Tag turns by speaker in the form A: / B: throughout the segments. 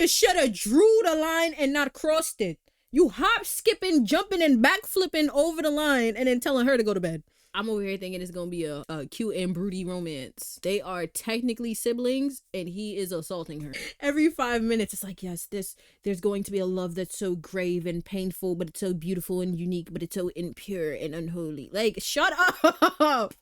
A: just should have drew the line and not crossed it. You hop, skipping, jumping, and backflipping over the line and then telling her to go to bed. I'm over here thinking it's gonna be a cute and broody romance. They are technically siblings and he is assaulting her. Every 5 minutes, it's like, yes, there's going to be a love that's so grave and painful, but it's so beautiful and unique, but it's so impure and unholy. Like, shut up!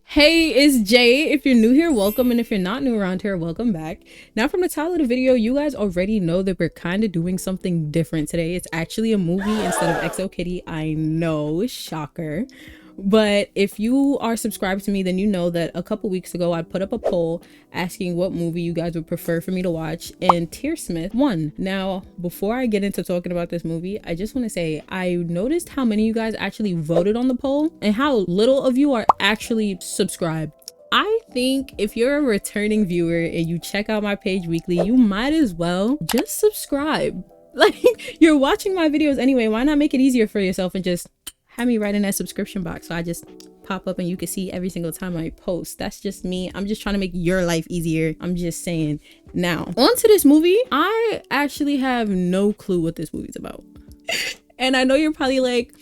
A: Hey, it's Jay. If you're new here, welcome. And if you're not new around here, welcome back. Now, from the title of the video, you guys already know that we're kind of doing something different today. It's actually a movie instead of XO Kitty. I know, shocker. But if you are subscribed to me, then you know that a couple weeks ago I put up a poll asking what movie you guys would prefer for me to watch, and Tearsmith won. Now, before I get into talking about this movie, I just want to say I noticed how many of you guys actually voted on the poll and how little of you are actually subscribed. I think if you're a returning viewer and you check out my page weekly, you might as well just subscribe. Like, you're watching my videos anyway, why not make it easier for yourself and just have me right in that subscription box so I just pop up and you can see every single time I post. That's just me. I'm just trying to make your life easier. I'm just saying. Now, on to this movie. I actually have no clue what this movie's about. And I know you're probably like,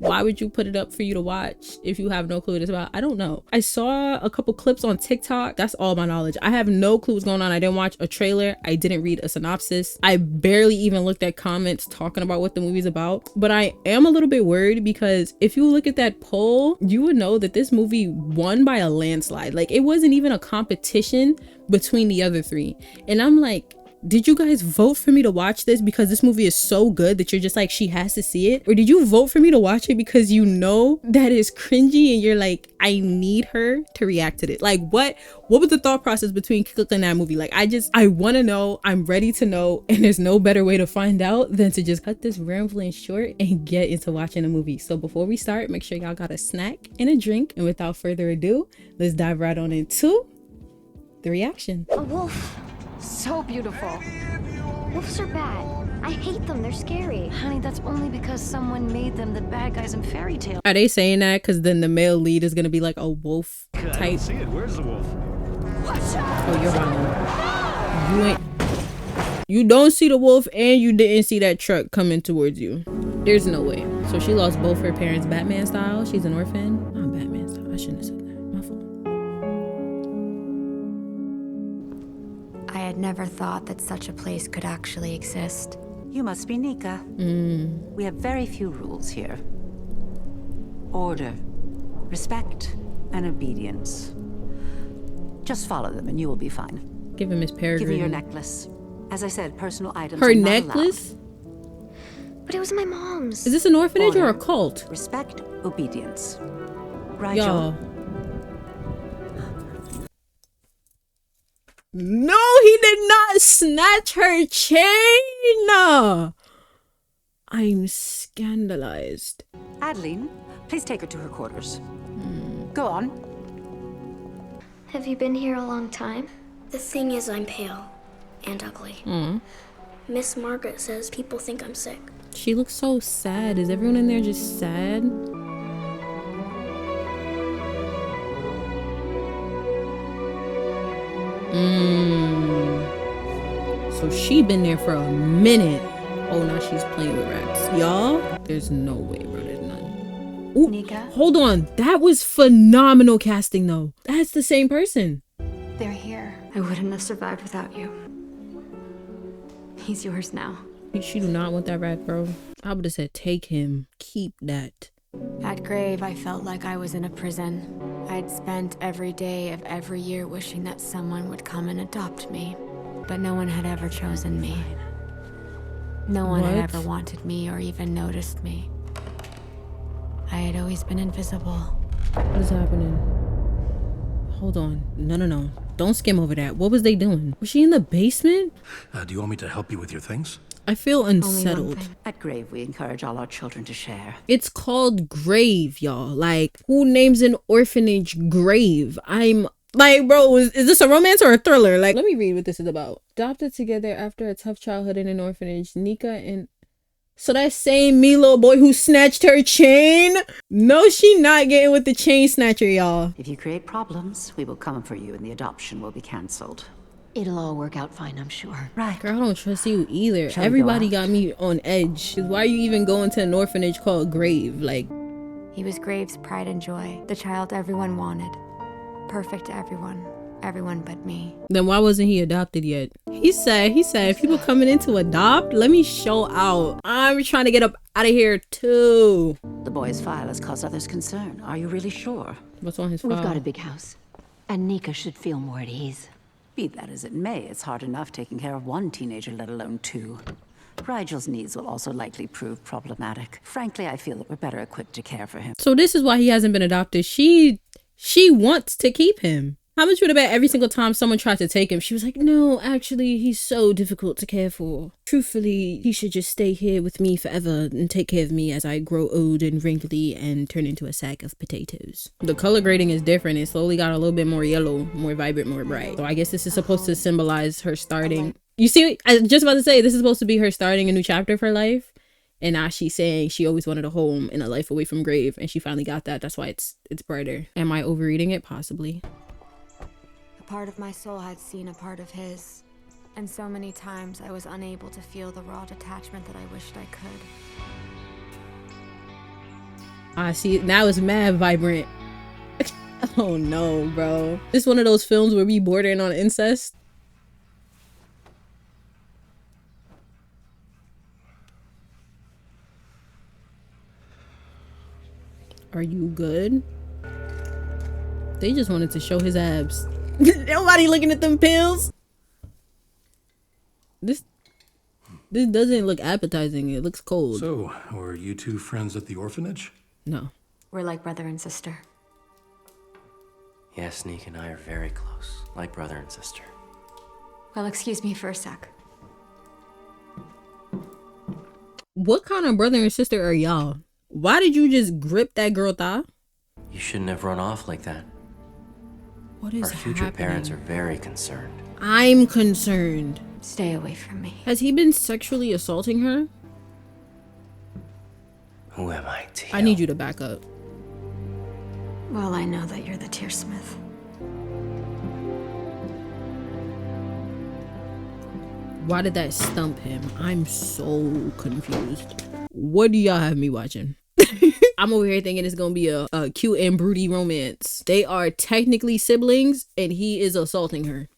A: why would you put it up for you to watch if you have no clue what it's about? I don't know. I saw a couple clips on TikTok. That's all my knowledge. I have no clue what's going on. I didn't watch a trailer. I didn't read a synopsis. I barely even looked at comments talking about what the movie's about. But I am a little bit worried because if you look at that poll, you would know that this movie won by a landslide. Like, it wasn't even a competition between the other three. And I'm like, did you guys vote for me to watch this because this movie is so good that you're just like, she has to see it? Or did you vote for me to watch it because you know that is cringy and you're like, I need her to react to it? Like, what was the thought process between clicking that movie? Like, I want to know. I'm ready to know. And there's no better way to find out than to just cut this rambling short and get into watching the movie. So before we start, make sure y'all got a snack and a drink. And without further ado, let's dive right on into the reaction.
B: A wolf. So beautiful. Wolves are bad. I hate them. They're scary. Honey, that's only because someone made them the bad guys in fairy tales.
A: Are they saying that because then the male lead is gonna be like a wolf type?
C: I don't see it. Where's the wolf?
A: Oh, you're wrong. You don't see the wolf and you didn't see that truck coming towards you. There's no way. So she lost both her parents Batman style. She's an orphan. I'm Batman style. I shouldn't have said that. My fault.
D: I had never thought that such a place could actually exist.
E: You must be Nika. We have very few rules here. Order, respect, and obedience. Just follow them and you will be fine.
A: Give him Miss Peregrine.
E: Give me your necklace. As I said, personal items
A: Her
E: are not
A: necklace?
B: But it was my mom's.
A: Is this an orphanage or a
E: Order.
A: cult?
E: Respect, obedience. Rigel.
A: Y'all. No, he did not snatch her chain. I'm scandalized.
E: Adeline, please take her to her quarters. Go on.
B: Have you been here a long time? The thing is, I'm pale and ugly. Miss Margaret says people think I'm sick.
A: She looks so sad. Is everyone in there just sad? So she been there for a minute. Oh, now she's playing with rats. Y'all, there's no way, bro. There's none. Ooh,
D: Nika?
A: hold on. That was phenomenal casting, though. That's the same person.
D: They're here. I wouldn't have survived without you. He's yours now.
A: She do not want that rat, bro. I would have said, take him. Keep that.
D: At Grave, I felt like I was in a prison. I'd spent every day of every year wishing that someone would come and adopt me. But no one had ever chosen me. No one had
A: What?
D: ever wanted me or even noticed me. I had always been invisible.
A: What is happening? Hold on. No. Don't skim over that. What was they doing? Was she in the basement?
C: Do you want me to help you with your things?
A: I feel
D: Only one
A: unsettled.
D: thing.
E: At Grave, we encourage all our children to share.
A: It's called Grave, y'all. Like, who names an orphanage Grave? I'm like, bro, is this a romance or a thriller? Like, let me read what this is about. Adopted together after a tough childhood in an orphanage, Nika and So that same me little boy who snatched her chain? No, she not getting with the chain snatcher, y'all.
E: If you create problems, we will come for you and the adoption will be cancelled.
F: It'll all work out fine, I'm sure.
E: Right.
A: Girl, I don't trust you either.
E: Shall we go
A: Everybody
E: out?
A: got me on edge. Why are you even going to an orphanage called Grave? Like,
D: He was Graves' pride and joy, the child everyone wanted. Perfect to everyone. Everyone but me.
A: then why wasn't he adopted yet? He said, people coming in to adopt, let me show out. I'm trying to get up out of here too.
E: The boy's file has caused others concern. Are you really sure?
A: What's on his
F: We've
A: file?
F: got a big house. And Nika should feel more at ease.
E: Be that as it may, it's hard enough taking care of one teenager, let alone two. Rigel's needs will also likely prove problematic. Frankly, I feel that we're better equipped to care for him.
A: So this is why he hasn't been adopted. She wants to keep him. How much would have bet every single time someone tried to take him, she was like, no, actually, he's so difficult to care for. Truthfully, he should just stay here with me forever and take care of me as I grow old and wrinkly and turn into a sack of potatoes. The color grading is different. It slowly got a little bit more yellow, more vibrant, more bright. So I guess this is supposed to symbolize her starting. You see, I was just about to say, this is supposed to be her starting a new chapter of her life. And now she's saying she always wanted a home and a life away from Grave. And she finally got that. That's why it's brighter. Am I overreading it? Possibly.
D: Part of my soul had seen a part of his, and so many times I was unable to feel the raw detachment that I wished I could.
A: I see. Now it's mad vibrant. Oh no, bro. This is one of those films where we bordering on incest. Are you good? They just wanted to show his abs. Nobody looking at them pills. This doesn't look appetizing. It looks cold.
C: So, were you two friends at the orphanage?
A: No.
D: We're like brother and sister.
G: Yes, Nick and I are very close, like brother and sister.
D: Well, excuse me for a sec.
A: What kind of brother and sister are y'all? Why did you just grip that girl thigh?
G: You shouldn't have run off like that.
A: What is
G: Our future
A: happening?
G: parents are very concerned.
A: I'm concerned.
D: Stay away from me.
A: Has he been sexually assaulting her?
G: Who am I, Teal?
A: I need you to back up.
D: Well, I know that you're the Tearsmith.
A: Why did that stump him? I'm so confused. What do y'all have me watching? I'm over here thinking it's gonna be a cute and broody romance. They are technically siblings and he is assaulting her.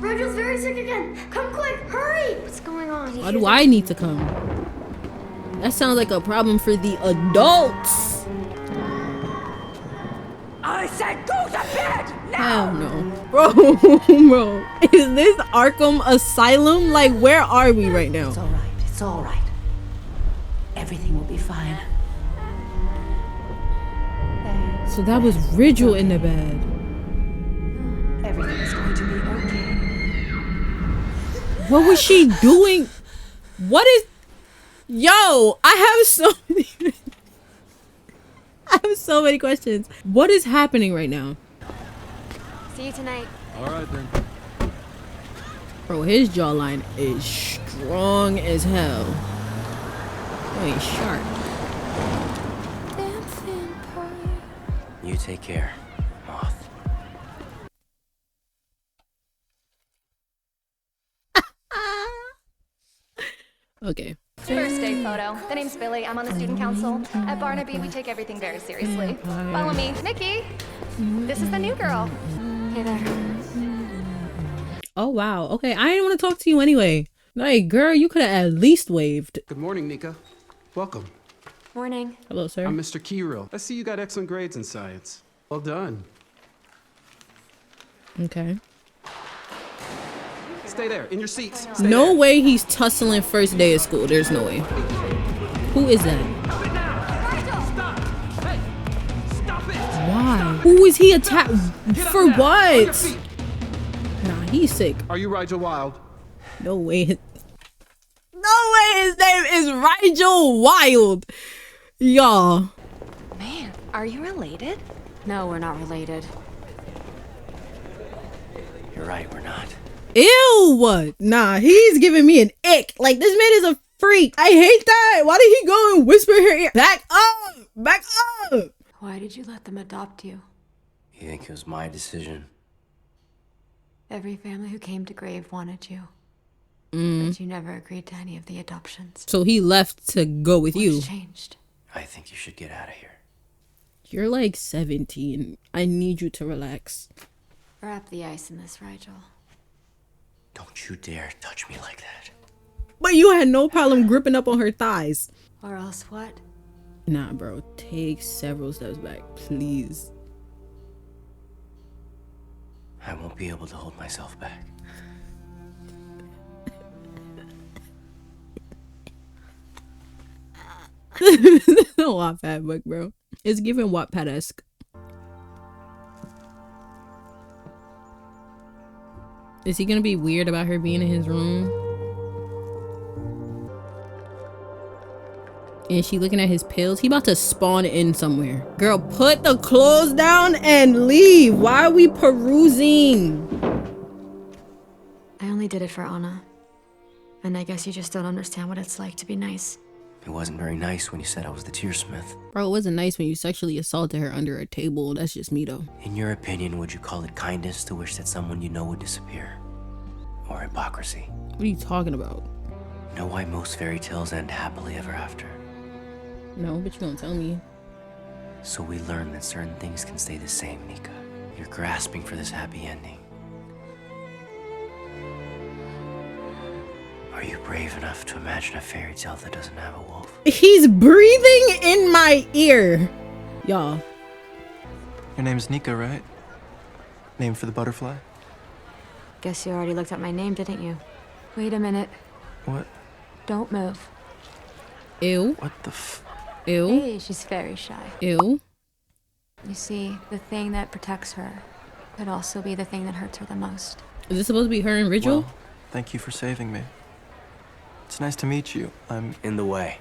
B: Rigel's very sick again. Come quick, hurry! What's going on?
A: Why do I need to come? That sounds like a problem for the adults.
E: I said go to bed!
A: Hell no. Bro, bro. Is this Arkham Asylum? Like, where are we right now?
E: It's all right. It's all right. Everything will be fine.
A: So that was Rigel in the bed.
E: Everything is going to be okay.
A: What was she doing? What is... Yo, I have so many... I have so many questions. What is happening right now?
D: See you tonight.
C: All right, then.
A: Bro, his jawline is strong as hell. Oh, he's sharp.
G: You take care, Moth.
A: Okay.
H: First day photo. The name's Billy. I'm on the student council. At Barnaby, we take everything very seriously. Follow me. Nikki! This is the new girl.
D: Hey there.
A: Oh, wow. Okay, I didn't want to talk to you anyway. Like, girl, you could have at least waved.
I: Good morning, Nika. Welcome.
D: Morning.
A: Hello, sir.
I: I'm Mr. Kirill. I see you got excellent grades in science. Well done.
A: Okay.
I: Stay there, in your seats. Stay
A: No
I: there.
A: way he's tussling first day of school. There's no way. Who is that? Why? Who is he attack for what? Nah, he's sick.
I: Are you Rigel Wild?
A: No way. No way his name is Rigel Wild. Y'all.
H: Man, are you related?
D: No, we're not related.
G: You're right, we're not.
A: Ew. Nah, he's giving me an ick. Like, this man is a freak. I hate that. Why did he go and whisper in her ear? Back up. Back up.
D: Why did you let them adopt you?
G: You think it was my decision?
D: Every family who came to Grave wanted you. But you never agreed to any of the adoptions.
A: So he left to go with you.
D: What's changed?
G: I think you should get out of here.
A: You're like 17. I need you to relax.
D: Wrap the ice in this, Rigel.
G: Don't you dare touch me like that.
A: But you had no problem gripping up on her thighs.
D: Or else what?
A: Nah, bro. Take several steps back, please.
G: I won't be able to hold myself back.
A: Wattpad book, bro. It's giving Wattpad-esque. Is he gonna be weird about her being in his room? And she looking at his pills? He about to spawn in somewhere. Girl, put the clothes down and leave. Why are we perusing?
D: I only did it for Anna. And I guess you just don't understand what it's like to be nice.
G: It wasn't very nice when you said I was the Tearsmith.
A: Bro, it wasn't nice when you sexually assaulted her under a table. That's just me, though.
G: In your opinion, would you call it kindness to wish that someone you know would disappear? Or hypocrisy?
A: What are you talking about?
G: Know why most fairy tales end happily ever after?
A: No, but you don't tell me.
G: So we learn that certain things can stay the same, Nika. You're grasping for this happy ending. Are you brave enough to imagine a fairy tale that doesn't have a wolf?
A: He's breathing in my ear. Y'all.
I: Your name's Nika, right? Name for the butterfly?
D: Guess you already looked at my name, didn't you? Wait a minute.
I: What?
D: Don't move.
A: Ew.
I: What the f...
A: Ew.
D: Hey, she's very shy.
A: Ew.
D: You see, the thing that protects her could also be the thing that hurts her the most.
A: Is this supposed to be her and Rachel?
I: Well, thank you for saving me. It's nice to meet you. I'm
G: in the way.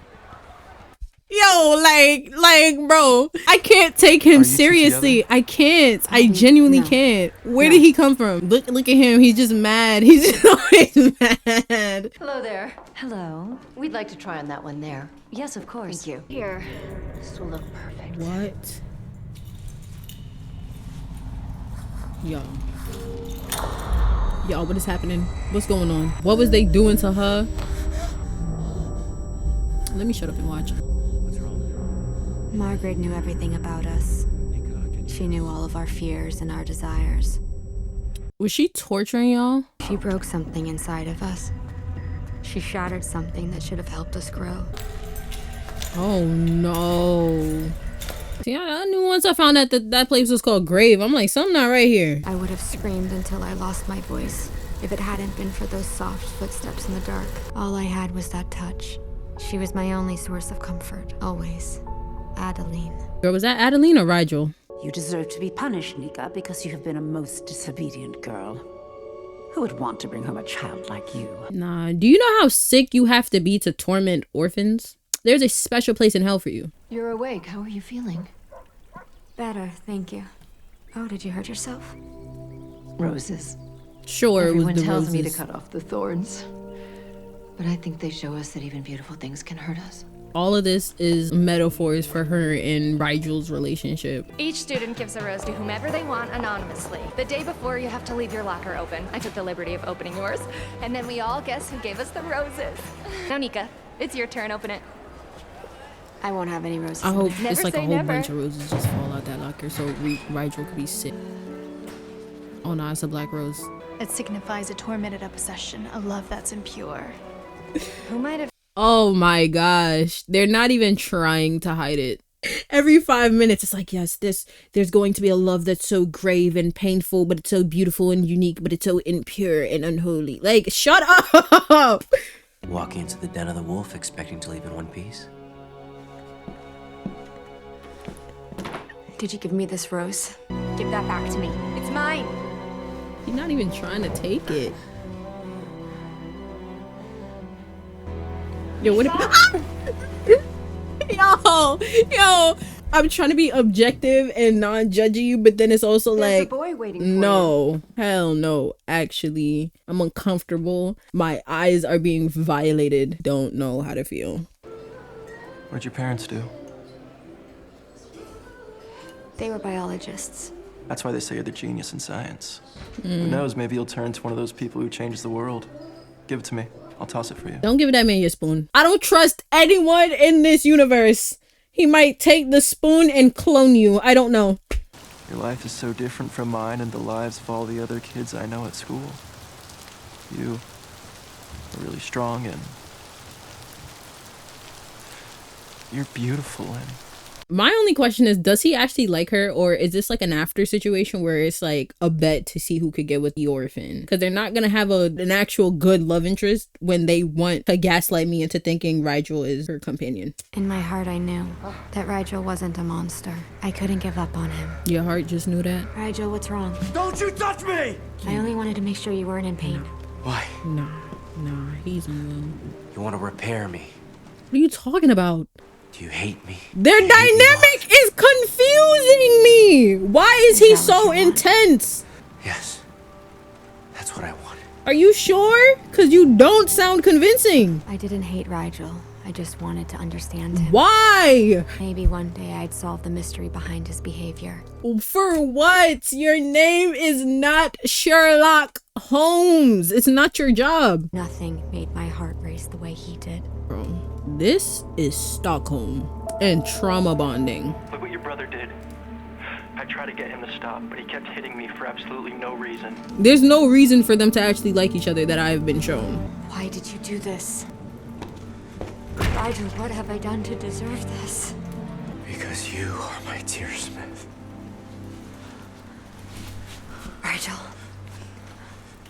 A: Yo, like, bro, I can't take him seriously. I can't. I genuinely can't. Where did he come from? Look at him. He's just mad. He's just always mad.
F: Hello there. Hello. We'd like to try on that one there. Yes, of course. Thank you. Here. This will look perfect.
A: What? Y'all, what is happening? What's going on? What was they doing to her? Let me shut up and watch.
D: Margaret knew everything about us. She knew all of our fears and our desires.
A: Was she torturing y'all?
D: She broke something inside of us. She shattered something that should have helped us grow.
A: Oh no. See, I knew once I found out that place was called Grave. I'm like, something not right here.
D: I would have screamed until I lost my voice if it hadn't been for those soft footsteps in the dark. All I had was that touch. She was my only source of comfort, always. Adeline.
A: Girl, was that Adeline or Rigel?
E: You deserve to be punished, Nika, because you have been a most disobedient girl. Who would want to bring home a child like you?
A: Nah, do you know how sick you have to be to torment orphans? There's a special place in hell for you.
F: You're awake. How are you feeling?
D: Better, thank you. Oh, did you hurt yourself?
F: Roses.
A: Sure,
F: Everyone
A: it was the
F: tells
A: roses.
F: me to cut off the thorns. But I think they show us that even beautiful things can hurt us.
A: All of this is metaphors for her and Rigel's relationship.
H: Each student gives a rose to whomever they want anonymously. The day before, you have to leave your locker open. I took the liberty of opening yours. And then we all guess who gave us the roses. Now, Nika, it's your turn. Open it.
D: I won't have any roses.
A: I hope
H: Never
A: it's like a
H: say
A: whole
H: never.
A: bunch of roses just fall out that locker so Rigel could be sick. Oh no, it's a black rose.
J: It signifies a tormented obsession, a love that's impure.
H: Who might have...
A: Oh my gosh. They're not even trying to hide it. Every 5 minutes, it's like, yes, there's going to be a love that's so grave and painful, but it's so beautiful and unique, but it's so impure and unholy. Like, shut up!
G: Walking into the den of the wolf expecting to leave in one piece?
D: Did you give me this rose?
H: Give that back to me. It's mine.
A: He's not even trying to take it. Yo, what yo, I'm trying to be objective and non-judgy you, but then it's also like,
F: There's a boy waiting for
A: No, hell no. Actually, I'm uncomfortable. My eyes are being violated. Don't know how to feel.
I: What'd your parents do?
D: They were biologists.
I: That's why they say you're the genius in science. Who knows, maybe you'll turn into one of those people who change the world. Give it to me. I'll toss it for you.
A: Don't give that man your spoon. I don't trust anyone in this universe. He might take the spoon and clone you. I don't know.
I: Your life is so different from mine and the lives of all the other kids I know at school. You are really strong and you're beautiful and
A: My only question is, does he actually like her, or is this like an after situation where it's like a bet to see who could get with the orphan? Because they're not gonna have an actual good love interest when they want to gaslight me into thinking Rigel is her companion.
D: In my heart, I knew that Rigel wasn't a monster. I couldn't give up on him.
A: Your heart just knew that?
D: Rigel, what's wrong?
C: Don't you touch me!
D: I only wanted to make sure you weren't in pain.
G: Why?
A: Nah, he's in.
G: You want to repair me?
A: What are you talking about?
G: Do you hate me?
A: Their
G: You hate me
A: dynamic
G: more?
A: is confusing me. Why is he so intense?
G: Yes. That's what I wanted.
A: Are you sure? Because you don't sound convincing.
D: I didn't hate Rigel. I just wanted to understand him.
A: Why?
D: Maybe one day I'd solve the mystery behind his behavior.
A: For what? Your name is not Sherlock Holmes. It's not your job.
D: Nothing made my heart race the way he did.
A: Bro, this is Stockholm and trauma bonding.
I: look what your brother did. I tried to get him to stop, but he kept hitting me for absolutely no reason.
A: There's no reason for them to actually like each other that I've been shown.
D: Why did you do this? Rigel, what have I done to deserve this?
G: Because you are my Tearsmith.
D: Rigel,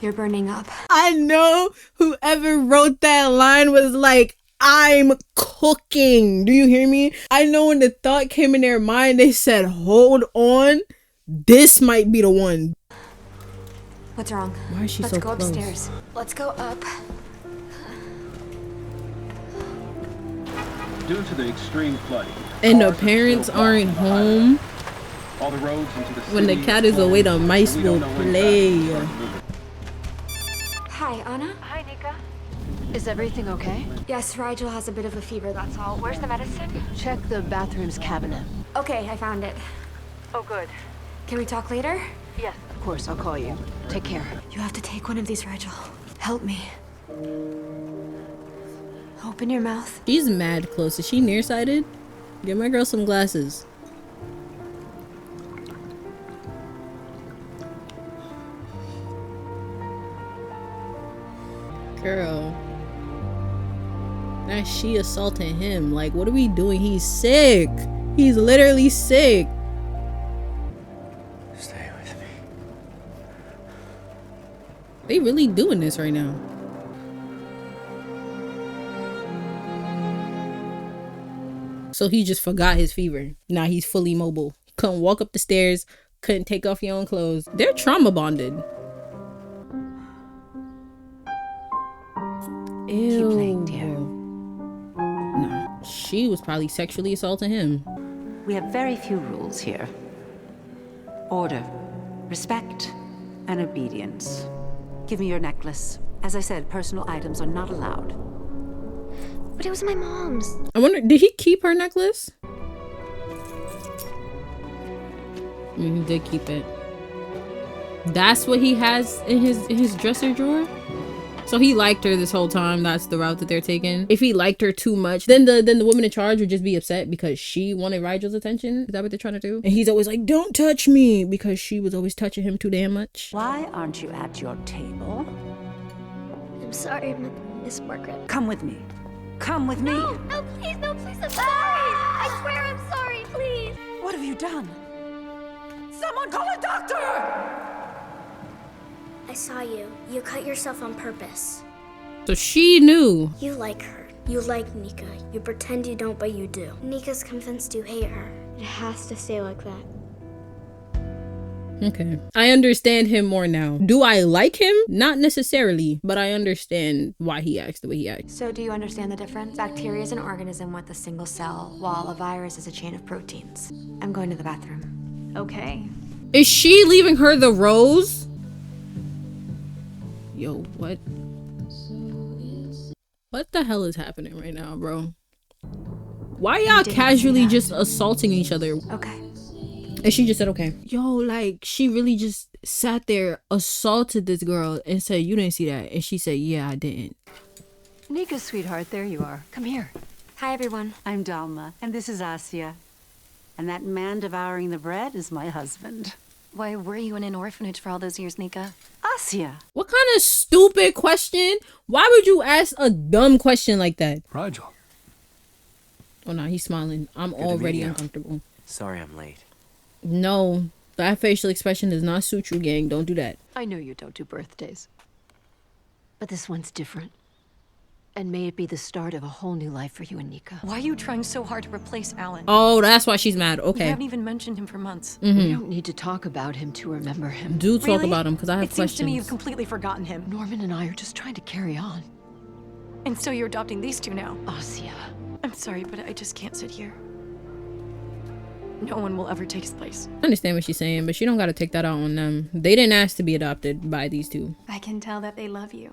D: you're burning up.
A: I know whoever wrote that line was like, I'm cooking. Do you hear me? I know when the thought came in their mind, they said, hold on. This might be the one.
D: What's wrong?
A: Why is she
D: Let's
A: so
D: go
A: close?
D: upstairs. Let's go up.
K: Due to the extreme flooding,
A: And the
K: cars are
A: parents
K: still blocked
A: aren't
K: on the highway.
A: home.
K: All the roads into the
A: When the
K: city
A: cat
K: are
A: is away, the
K: closed,
A: mice
K: and we
A: will
K: don't know when
A: play.
K: traffic will start moving.
D: Hi, Anna.
F: Hi, Nika. Is everything okay?
D: Yes, Rigel has a bit of a fever, that's all. Where's the medicine?
F: Check the bathroom's cabinet.
D: Okay, I found it.
F: Oh, good.
D: Can we talk later?
F: Yes, of course. I'll call you. Take care.
D: You have to take one of these, Rigel. Help me. Open your mouth.
A: She's mad close. Is she nearsighted? Get my girl some glasses. Girl. Now she assaulting him. Like, what are we doing? He's sick. He's literally sick.
G: Stay with me.
A: They really doing this right now. So he just forgot his fever. Now he's fully mobile. Couldn't walk up the stairs. Couldn't take off your own clothes. They're trauma bonded. Ew.
E: Keep playing, dear.
A: No, she was probably sexually assaulting him.
E: We have very few rules here. Order, respect, and obedience. Give me your necklace. As I said, personal items are not allowed.
B: But it was my mom's.
A: I wonder, did he keep her necklace? He did keep it. That's what he has in his dresser drawer? So he liked her this whole time. That's the route that they're taking. If he liked her too much, then the woman in charge would just be upset because she wanted Rigel's attention. Is that what they're trying to do? And he's always like, don't touch me, because she was always touching him too damn much.
E: Why aren't you at your table?
B: I'm sorry, Miss Margaret.
E: Come with me. Come with me.
B: No, please, I'm sorry. I swear I'm sorry, please.
E: What have you done? Someone call a doctor!
B: I saw you. You cut yourself on purpose.
A: So she knew.
B: You like her. You like Nika. You pretend you don't, but you do. Nika's convinced you hate her. It has to stay like that.
A: Okay. I understand him more now. Do I like him? Not necessarily, but I understand why he acts the way he acts.
D: So do you understand the difference? Bacteria is an organism with a single cell, while a virus is a chain of proteins. I'm going to the bathroom.
J: Okay.
A: Is she leaving her the rose? Yo, what? What the hell is happening right now, bro? Why y'all casually just assaulting each other?
D: Okay.
A: And she just said, okay. Yo, like, she really just sat there, assaulted this girl, and said, you didn't see that. And she said, yeah, I didn't.
F: Nika, sweetheart, there you are. Come here.
D: Hi, everyone.
E: I'm Dalma, and this is Asya. And that man devouring the bread is my husband.
F: Why were you in an orphanage for all those years, Nika?
E: Asya!
A: What kind of stupid question? Why would you ask a dumb question like that?
C: Rigel.
A: Oh, no, he's smiling. I'm
G: Good to meet
A: already
G: you.
A: uncomfortable.
G: Sorry I'm late.
A: No, that facial expression does not suit you, gang. Don't do that.
F: I know you don't do birthdays. But this one's different. And may it be the start of a whole new life for you and Nika.
L: Why are you trying so hard to replace Alan?
A: Oh, that's why she's mad.
L: You
A: Okay.
L: haven't even mentioned him for months.
F: We don't need to talk about him to remember him.
A: Do talk
L: Really?
A: about him, because I have
L: It seems to me you've
A: questions.
L: completely forgotten him.
F: Norman and I are just trying to carry on.
L: And so you're adopting these two now.
F: Asya.
L: I'm sorry, but I just can't sit here. No one will ever take his place.
A: I understand what she's saying, but she don't got to take that out on them. They didn't ask to be adopted by these two.
J: I can tell that they love you.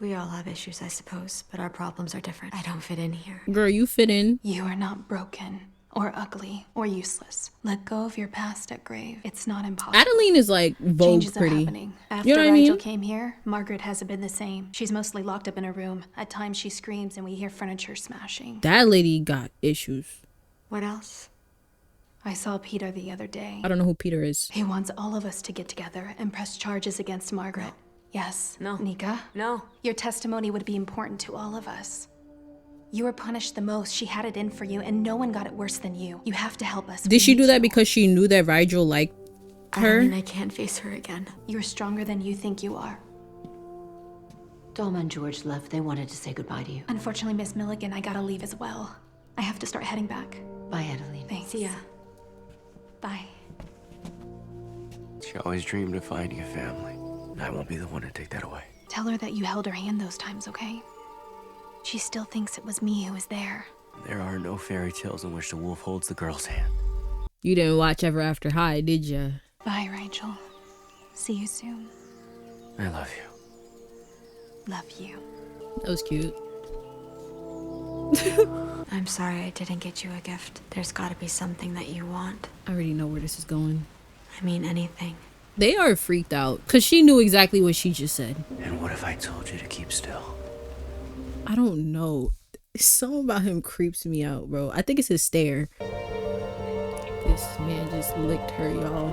D: We all have issues, I suppose, but our problems are different. I don't fit in here.
A: Girl, you fit in.
J: You are not broken, or ugly, or useless. Let go of your past at grave. It's not impossible.
A: Adeline is like Vogue
J: Changes are
A: pretty.
J: happening. After
A: You know what I
J: Rigel
A: mean?
J: came here, Margaret hasn't been the same. She's mostly locked up in a room. At times she screams and we hear furniture smashing.
A: That lady got issues.
D: What else?
J: I saw Peter the other day.
A: I don't know who Peter is.
J: He wants all of us to get together and press charges against Margaret. Yes.
D: No.
J: Nika?
D: No.
J: Your testimony would be important to all of us. You were punished the most. She had it in for you, and no one got it worse than you. You have to help us.
A: Did she do that because she knew that Rigel liked her?
D: I mean, I can't face her again.
J: You're stronger than you think you are.
F: Dalma and George left. They wanted to say goodbye to you.
J: Unfortunately, Miss Milligan, I gotta leave as well. I have to start heading back.
F: Bye, Adeline.
J: Thanks.
D: See ya.
J: Bye.
G: She always dreamed of finding a family. And I won't be the one to take that away.
J: Tell her that you held her hand those times, okay? She still thinks it was me who was there.
G: There are no fairy tales in which the wolf holds the girl's hand.
A: You didn't watch Ever After High, did ya?
J: Bye, Rigel. See you soon.
G: I love you.
J: Love you.
A: That was cute.
D: I'm sorry I didn't get you a gift. There's gotta be something that you want.
A: I already know where this is going.
D: I mean, anything.
A: They are freaked out because she knew exactly what she just said.
G: And what if I told you to keep still?
A: I don't know. Something about him creeps me out, bro. I think it's his stare. This man just licked her, y'all.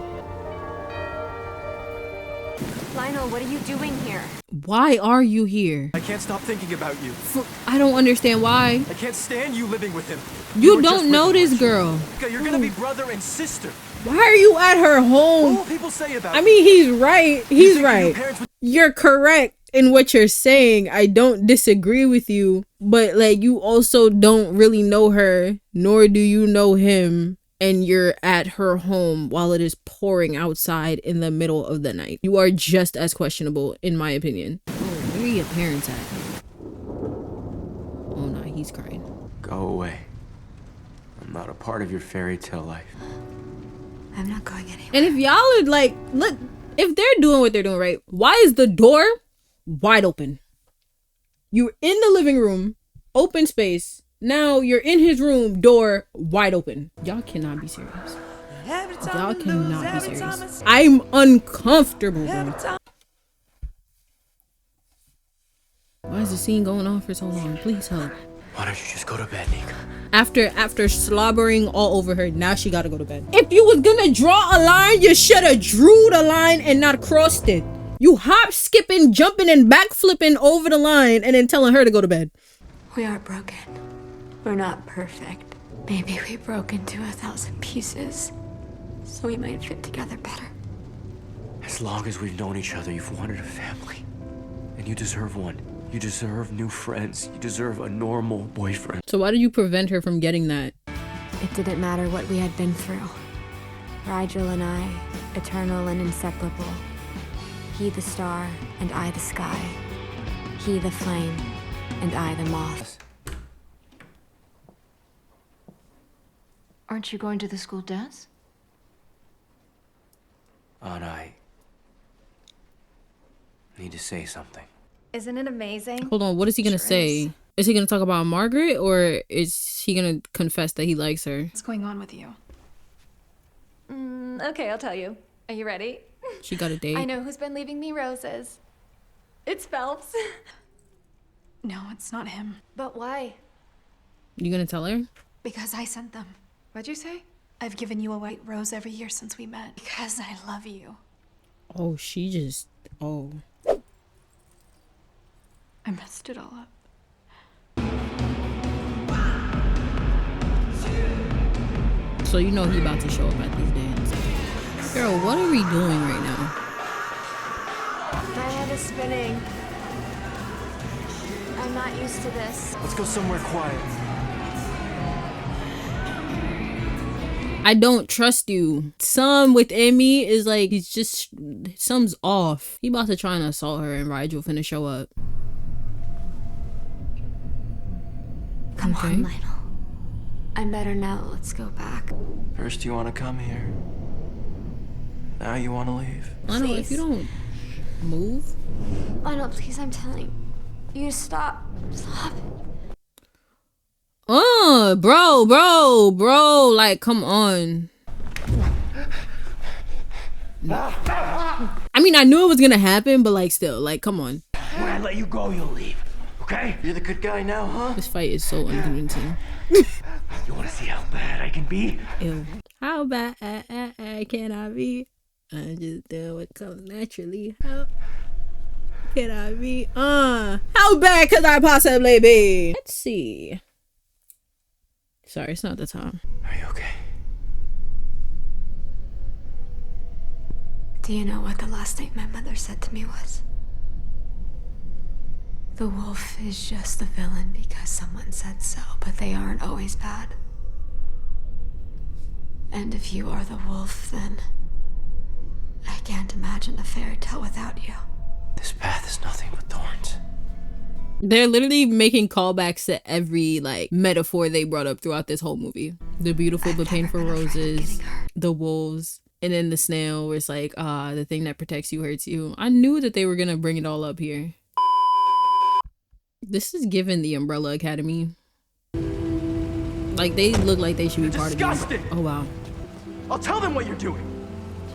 D: Lionel, what are you doing here?
A: Why are you here?
I: I can't stop thinking about you.
A: I don't understand why.
I: I can't stand you living with him.
A: You
I: You're just
A: don't know
I: living
A: this
I: with
A: girl.
I: you. You're gonna be brother and sister.
A: Why are you at her home?
I: What will people say about
A: I mean, he's right. He's
I: think your
A: right.
I: parents would-
A: You're correct in what you're saying. I don't disagree with you. But, like, you also don't really know her, nor do you know him. And you're at her home while it is pouring outside in the middle of the night. You are just as questionable, in my opinion. Oh, where are your parents at? Oh, no, he's crying.
G: Go away. I'm not a part of your fairy tale life.
D: I'm not going anywhere.
A: And if y'all are like, look, if they're doing what they're doing right, why is the door wide open? You're in the living room, open space. Now you're in his room, door wide open. Y'all cannot be serious. Y'all cannot be serious. I'm uncomfortable, bro. Why is the scene going on for so long? Please help.
G: Why don't you just go to bed, Nika?
A: After slobbering all over her, now she gotta go to bed. If you was gonna draw a line, you should have drew the line and not crossed it. You hop, skipping, jumping, and backflipping over the line and then telling her to go to bed.
D: We are broken. We're not perfect. Maybe we broke into 1,000 pieces, so we might fit together better.
G: As long as we've known each other, you've wanted a family. And you deserve one. You deserve new friends. You deserve a normal boyfriend.
A: So why did you prevent her from getting that?
D: It didn't matter what we had been through. Rigel and I, eternal and inseparable. He the star, and I the sky. He the flame, and I the moth.
F: Aren't you going to the school dance?
G: Anna, I need to say something.
H: Isn't it amazing?
A: Hold on, what is he gonna say? Is he gonna talk about Margaret, or is he gonna confess that he likes her?
J: What's going on with you?
H: Okay, I'll tell you. Are you ready?
A: She got a date.
H: I know who's been leaving me roses. It's Phelps.
J: No, it's not him.
H: But why?
A: You gonna tell her?
J: Because I sent them.
H: What'd you say?
J: I've given you a white rose every year since we met. Because I love you.
A: Oh, she just... Oh.
J: I messed it all up.
A: So you know he about to show up at this dance. Girl, what are we doing right now?
H: My head is spinning. I'm not used to this.
I: Let's go somewhere quiet.
A: I don't trust you. Some within me is like, he's just... Something's off. He about to try and assault her and Rigel finna show up.
D: Come on, Lionel. I'm better now. Let's go back.
I: First you want to come here. Now you want to leave.
A: Lionel, if you don't move...
B: Lionel, please, I'm telling you to stop. Stop.
A: Bro, like, come on. I mean, I knew it was gonna happen, but like, still, like, come on.
G: When I let you go, you'll leave. Okay?
I: You're the good guy now, huh?
A: This fight is so unconvincing.
G: You want to see how bad I can be?
A: Ew. How bad can I be? I just do what comes naturally. How can I be? How bad could I possibly be? Let's see. Sorry, it's not the time.
G: Are you okay?
D: Do you know what the last thing my mother said to me was? The wolf is just the villain because someone said so, but they aren't always bad. And if you are the wolf, then I can't imagine a fairy tale without you.
G: This path is nothing but thorns.
A: They're literally making callbacks to every like metaphor they brought up throughout this whole movie. The beautiful but painful roses, the wolves, and then the snail where it's like, the thing that protects you hurts you. I knew that they were gonna bring it all up here. This is given the Umbrella Academy. Like, they look like they should be part of it. Oh, wow.
I: I'll tell them what you're doing.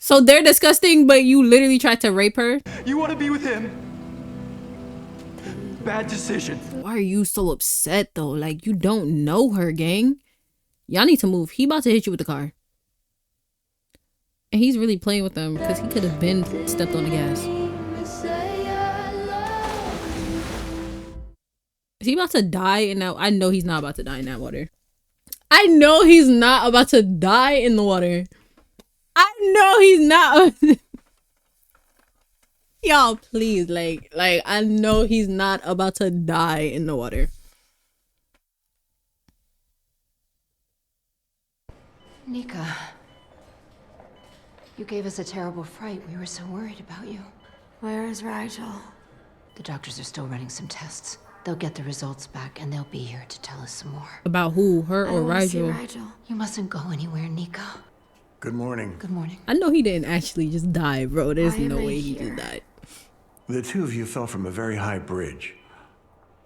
A: So they're disgusting, but you literally tried to rape her?
I: You want to be with him? Bad decision.
A: Why are you so upset, though? Like, you don't know her, gang. Y'all need to move. He about to hit you with the car. And he's really playing with them because he could have been stepped on the gas. Is he about to die in that? I know he's not about to die in that water. I know he's not about to die in the water. I know he's not. Y'all, please, like, I know he's not about to die in the water.
F: Nika, you gave us a terrible fright. We were so worried about you.
D: Where is Rigel?
F: The doctors are still running some tests. They'll get the results back and they'll be here to tell us some more.
A: About who? Her or Rigel?
F: You mustn't go anywhere, Nika.
C: Good morning.
F: Good morning.
A: I know he didn't actually just die, bro. There's no way he just died.
M: The two of you fell from a very high bridge.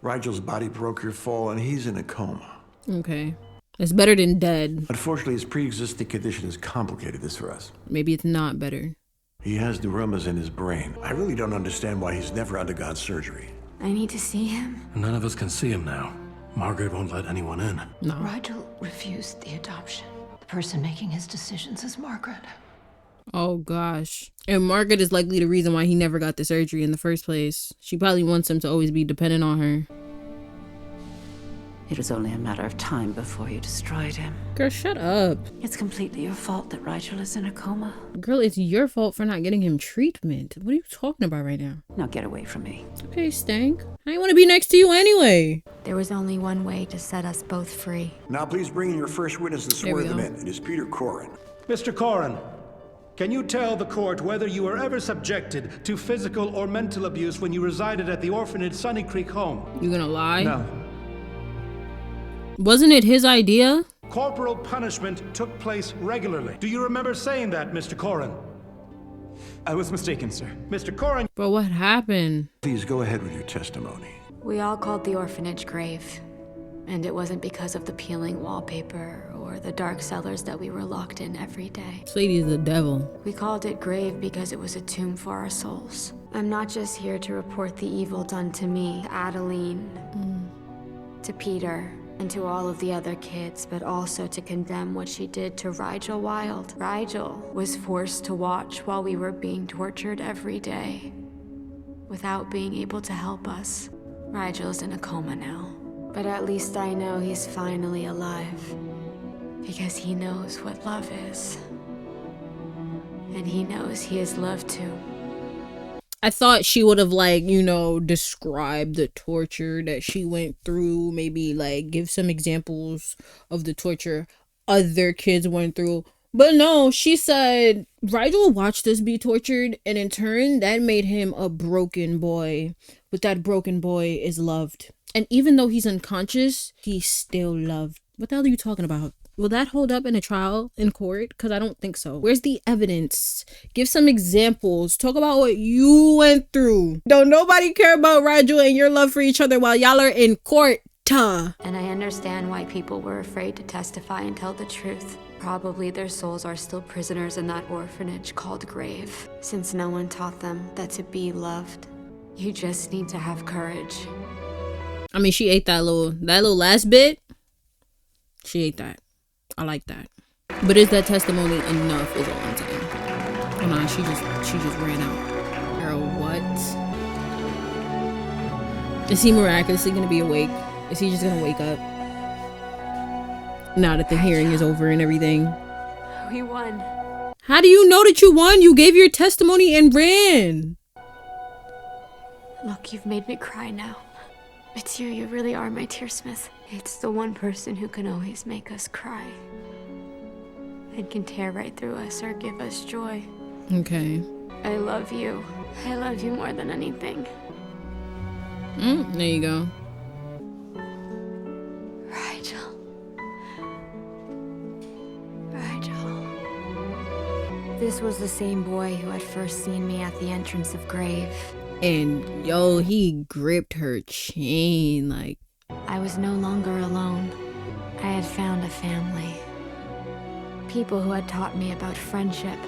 M: Rigel's body broke your fall and he's in a coma.
A: Okay. It's better than dead.
M: Unfortunately, his pre-existing condition has complicated this for us.
A: Maybe it's not better.
M: He has neuromas in his brain. I really don't understand why he's never undergone surgery.
D: I need to see him.
C: None of us can see him now. Margaret won't let anyone in.
A: No.
F: Rigel refused the adoption. The person making his decisions is Margaret.
A: Oh gosh. And Margaret is likely the reason why he never got the surgery in the first place. She probably wants him to always be dependent on her.
E: It was only a matter of time before you destroyed him.
A: Girl, shut up.
E: It's completely your fault that Rigel is in a coma.
A: Girl, it's your fault for not getting him treatment. What are you talking about right now?
E: Now get away from me.
A: Okay, Stank. I didn't want to be next to you anyway.
D: There was only one way to set us both free.
M: Now please bring in your first witness and swear them in. It is Peter Corrin.
N: Mr. Corrin, can you tell the court whether you were ever subjected to physical or mental abuse when you resided at the orphanage Sunny Creek home?
A: You gonna lie?
N: No.
A: Wasn't it his idea?
N: Corporal punishment took place regularly. Do you remember saying that, Mr. Corrin? I was mistaken, sir. Mr. Corin.
A: But what happened?
M: Please go ahead with your testimony.
D: We all called the orphanage Grave. And it wasn't because of the peeling wallpaper or the dark cellars that we were locked in every day.
A: This lady is the devil.
D: We called it Grave because it was a tomb for our souls. I'm not just here to report the evil done to me, to Adeline, to Peter, and to all of the other kids, but also to condemn what she did to Rigel Wilde. Rigel was forced to watch while we were being tortured every day, without being able to help us. Rigel's in a coma now. But at least I know he's finally alive. Because he knows what love is. And he knows he is loved too.
A: I thought she would have, like, you know, described the torture that she went through. Maybe, like, give some examples of the torture other kids went through. But no, she said, Rigel watched us be tortured. And in turn, that made him a broken boy. But that broken boy is loved. And even though he's unconscious, he's still loved. What the hell are you talking about? Will that hold up in a trial in court? Because I don't think so. Where's the evidence? Give some examples. Talk about what you went through. Don't nobody care about Rigel and your love for each other while y'all are in court. And
D: I understand why people were afraid to testify and tell the truth. Probably their souls are still prisoners in that orphanage called Grave. Since no one taught them that to be loved, you just need to have courage.
A: I mean, she ate that little last bit. She ate that. I like that. But is that testimony enough is all I'm saying. Oh no, she just ran out. Girl, what? Is he miraculously gonna be awake? Is he just gonna wake up? Now that the hearing is over and everything.
D: We won.
A: How do you know that you won? You gave your testimony and ran.
D: Look, you've made me cry now. It's you. You really are my Tearsmith. It's the one person who can always make us cry. And can tear right through us or give us joy.
A: Okay.
D: I love you. I love you more than anything.
A: There you go.
D: Rigel. Rigel. This was the same boy who had first seen me at the entrance of Grave.
A: And yo, he gripped her chain like.
D: I was no longer alone. I had found a family. People who had taught me about friendship.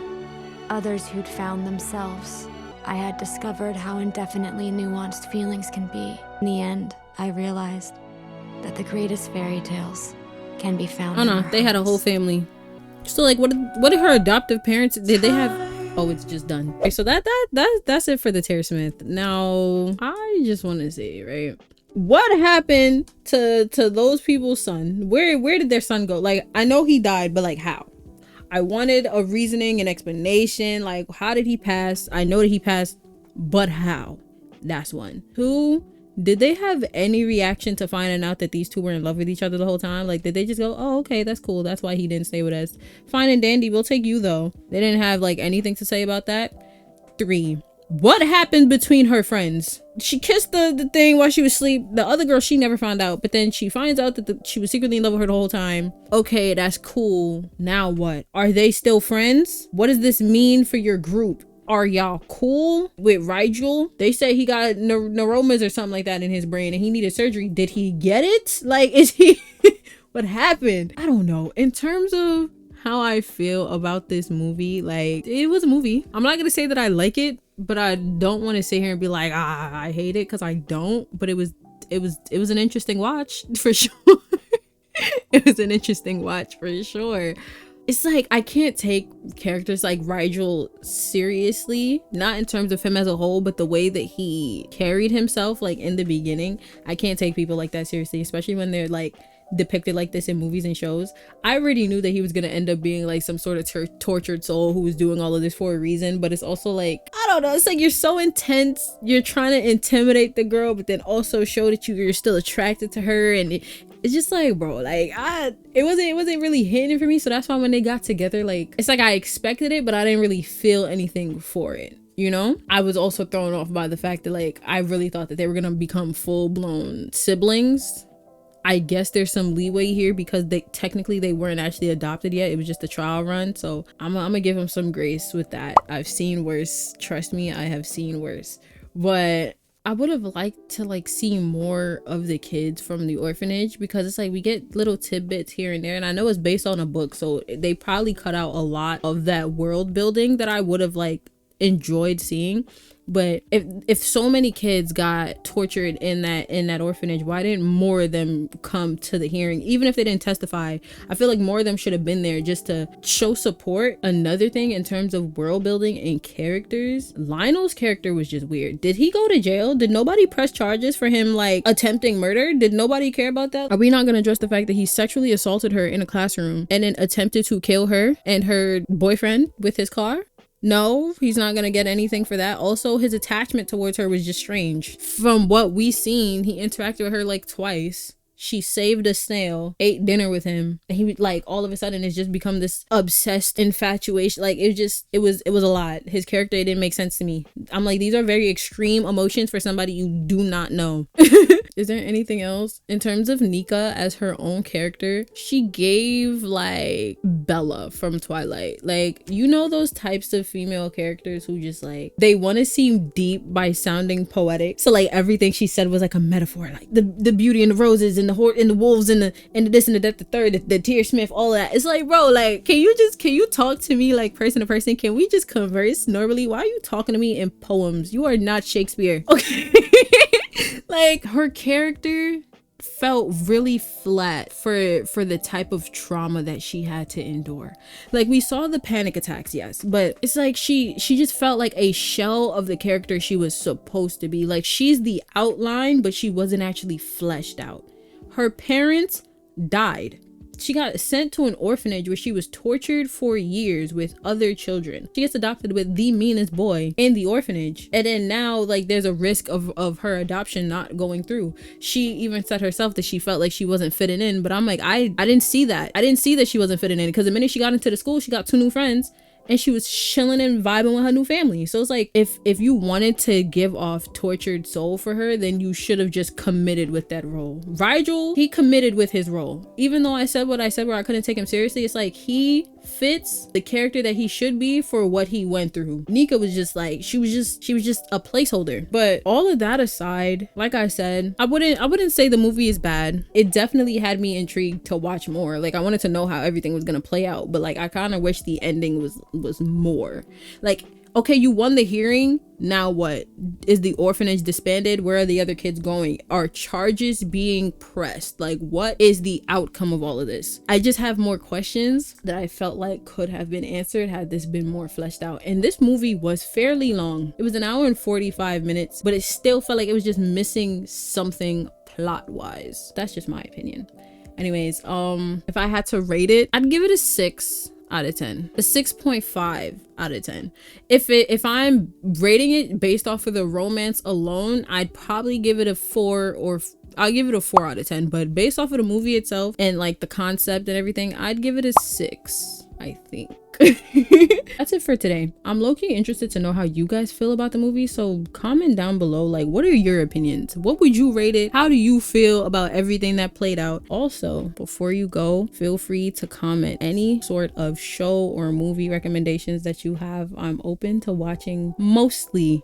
D: Others who'd found themselves. I had discovered how indefinitely nuanced feelings can be. In the end, I realized that the greatest fairy tales can be found in our
A: they had a whole family. So like, what did her adoptive parents, did they have? Oh, it's just done. Okay, so that's it for the Tearsmith. Now, I just want to say, right? What happened to those people's son? Where did their son go? Like, I know he died, but like how? I wanted a reasoning and explanation. Like, how did he pass? I know that he passed, but how? That's one. Two, did they have any reaction to finding out that these two were in love with each other the whole time? Like, did they just go, oh, okay, that's cool. That's why he didn't stay with us. Fine and dandy. We'll take you though. They didn't have like anything to say about that. Three, what happened between her friends? She kissed the thing while she was asleep. The other girl, she never found out. But then she finds out that she was secretly in love with her the whole time. Okay, that's cool. Now what? Are they still friends? What does this mean for your group? Are y'all cool with Rigel? They said he got neuromas or something like that in his brain and he needed surgery. Did he get it? Like, is he... What happened? I don't know. In terms of how I feel about this movie, like, it was a movie. I'm not gonna say that I like it, but I don't want to sit here and be like, I hate it, because I don't. But it was an interesting watch for sure. It was an interesting watch for sure. It's like, I can't take characters like Rigel seriously, not in terms of him as a whole, but the way that he carried himself, like in the beginning. I can't take people like that seriously, especially when they're like depicted like this in movies and shows. I already knew that he was gonna end up being like some sort of tortured soul who was doing all of this for a reason, but it's also like, I don't know, it's like you're so intense, you're trying to intimidate the girl, but then also show that you're still attracted to her, and it's just like, bro, like, it wasn't really hitting for me. So that's why when they got together, like, it's like I expected it, but I didn't really feel anything for it, you know? I was also thrown off by the fact that, like, I really thought that they were gonna become full-blown siblings. I guess there's some leeway here because they technically they weren't actually adopted yet. It was just a trial run. So I'm gonna give him some grace with that. I've seen worse. Trust me, I have seen worse. But I would have liked to like see more of the kids from the orphanage, because it's like we get little tidbits here and there, and I know it's based on a book, so they probably cut out a lot of that world building that I would have like enjoyed seeing. But if so many kids got tortured in that orphanage, why didn't more of them come to the hearing? Even if they didn't testify, I feel like more of them should have been there just to show support. Another thing in terms of world building and characters, Lionel's character was just weird. Did he go to jail? Did nobody press charges for him like attempting murder? Did nobody care about that? Are we not gonna address the fact that he sexually assaulted her in a classroom and then attempted to kill her and her boyfriend with his car? No, he's not gonna get anything for that. Also, his attachment towards her was just strange. From what we seen, he interacted with her like twice. She saved a snail, ate dinner with him, and he like all of a sudden it's just become this obsessed infatuation. Like it was a lot. His character, it didn't make sense to me. I'm like, these are very extreme emotions for somebody you do not know. Is there anything else in terms of Nika as her own character? She gave like Bella from Twilight. Like, you know, those types of female characters who just like, they want to seem deep by sounding poetic. So like everything she said was like a metaphor, like the beauty and the roses and the horse and the wolves and the this and the that, the third, the Tearsmith, all of that. It's like, bro, like, can you talk to me like person to person? Can we just converse normally? Why are you talking to me in poems? You are not Shakespeare. Okay. Like, her character felt really flat for the type of trauma that she had to endure. Like, we saw the panic attacks, yes, but it's like she just felt like a shell of the character she was supposed to be. Like, she's the outline, but she wasn't actually fleshed out. Her parents died. She got sent to an orphanage where she was tortured for years with other children. She gets adopted with the meanest boy in the orphanage. And then now, like, there's a risk of her adoption not going through. She even said herself that she felt like she wasn't fitting in. But I'm like, I didn't see that. I didn't see that she wasn't fitting in, because the minute she got into the school, she got 2 new friends. And she was chilling and vibing with her new family. So it's like, if you wanted to give off tortured soul for her, then you should have just committed with that role. Rigel, he committed with his role. Even though I said what I said where I couldn't take him seriously, it's like he fits the character that he should be for what he went through. Nika was just like, she was just a placeholder. But all of that aside, like I said, I wouldn't say the movie is bad. It definitely had me intrigued to watch more. Like, I wanted to know how everything was gonna play out, but like, I kind of wish the ending was more like, okay, you won the hearing, now what? Is the orphanage disbanded? Where are the other kids going? Are charges being pressed? Like, what is the outcome of all of this? I just have more questions that I felt like could have been answered had this been more fleshed out. And this movie was fairly long. It was an hour and 45 minutes, but it still felt like it was just missing something plot wise. That's just my opinion. Anyways, if I had to rate it, I'd give it a 6 out of 10, a 6.5 out of 10. If I'm rating it based off of the romance alone, I'd probably give it a 4, or I'll give it a 4 out of 10. But based off of the movie itself and like the concept and everything, I'd give it a 6, I think. That's it for today. I'm low-key interested to know how you guys feel about the movie, so comment down below, like, what are your opinions? What would you rate it? How do you feel about everything that played out? Also, before you go, feel free to comment any sort of show or movie recommendations that you have. I'm open to watching mostly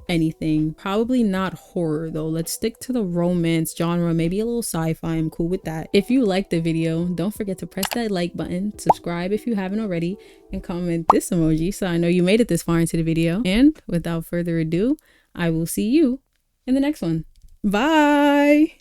A: anything. Probably not horror though. Let's stick to the romance genre, maybe a little sci-fi. I'm cool with that. If you liked the video, don't forget to press that like button, subscribe if you haven't already, and comment this emoji so I know you made it this far into the video. And without further ado, I will see you in the next one. Bye.